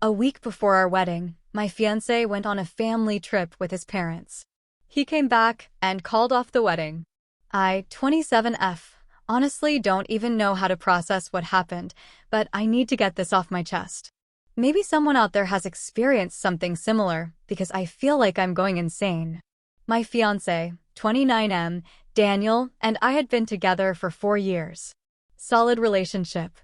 A week before our wedding, my fiancé went on a family trip with his parents. He came back and called off the wedding. I, 27F, honestly don't even know how to process what happened, but I need to get this off my chest. Maybe someone out there has experienced something similar, because I feel like I'm going insane. My fiancé, 29M, Daniel, and I had been together for 4 years. Solid relationship.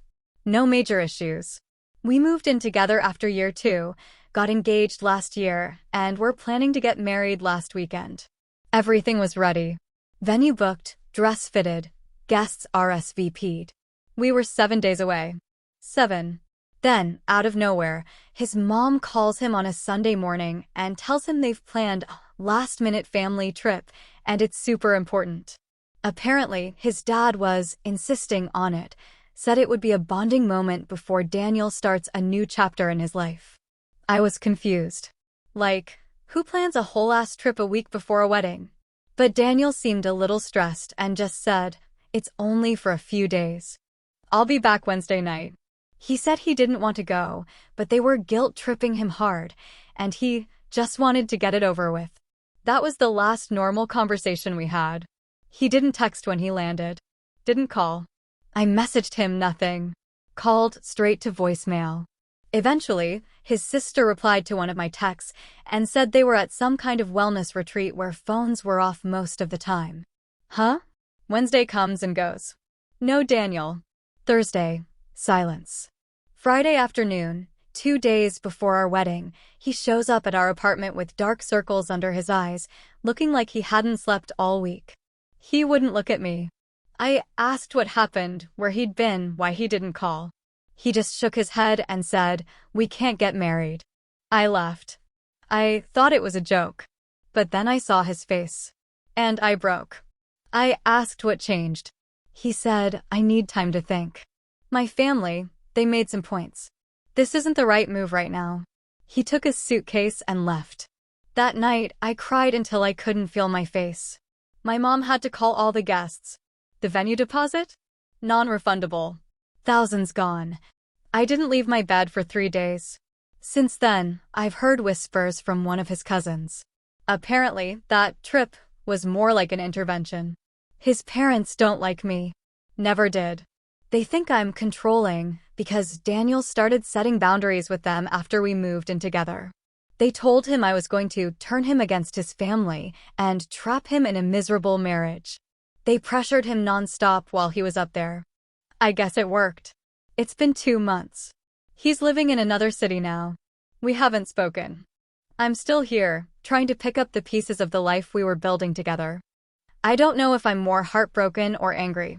No major issues. We moved in together after year 2, got engaged last year, and we're planning to get married last weekend. Everything was ready. Venue booked, dress fitted, guests RSVP'd. We were 7 days away. 7. Then, out of nowhere, his mom calls him on a Sunday morning and tells him they've planned a last-minute family trip, and it's super important. Apparently, his dad was insisting on it, said it would be a bonding moment before Daniel starts a new chapter in his life. I was confused. Like, who plans a whole-ass trip a week before a wedding? But Daniel seemed a little stressed and just said, it's only for a few days. I'll be back Wednesday night. He said he didn't want to go, but they were guilt-tripping him hard, and he just wanted to get it over with. That was the last normal conversation we had. He didn't text when he landed. Didn't call. I messaged him nothing. Called straight to voicemail. Eventually, his sister replied to one of my texts and said they were at some kind of wellness retreat where phones were off most of the time. Huh? Wednesday comes and goes. No Daniel. Thursday. Silence. Friday afternoon, 2 days before our wedding, he shows up at our apartment with dark circles under his eyes, looking like he hadn't slept all week. He wouldn't look at me. I asked what happened, where he'd been, why he didn't call. He just shook his head and said, "We can't get married." I laughed. I thought it was a joke. But then I saw his face. And I broke. I asked what changed. He said, "I need time to think." My family, they made some points. This isn't the right move right now. He took his suitcase and left. That night, I cried until I couldn't feel my face. My mom had to call all the guests. The venue deposit? Non-refundable. Thousands gone. I didn't leave my bed for 3 days. Since then, I've heard whispers from one of his cousins. Apparently, that trip was more like an intervention. His parents don't like me. Never did. They think I'm controlling because Daniel started setting boundaries with them after we moved in together. They told him I was going to turn him against his family and trap him in a miserable marriage. They pressured him nonstop while he was up there. I guess it worked. It's been 2 months. He's living in another city now. We haven't spoken. I'm still here, trying to pick up the pieces of the life we were building together. I don't know if I'm more heartbroken or angry.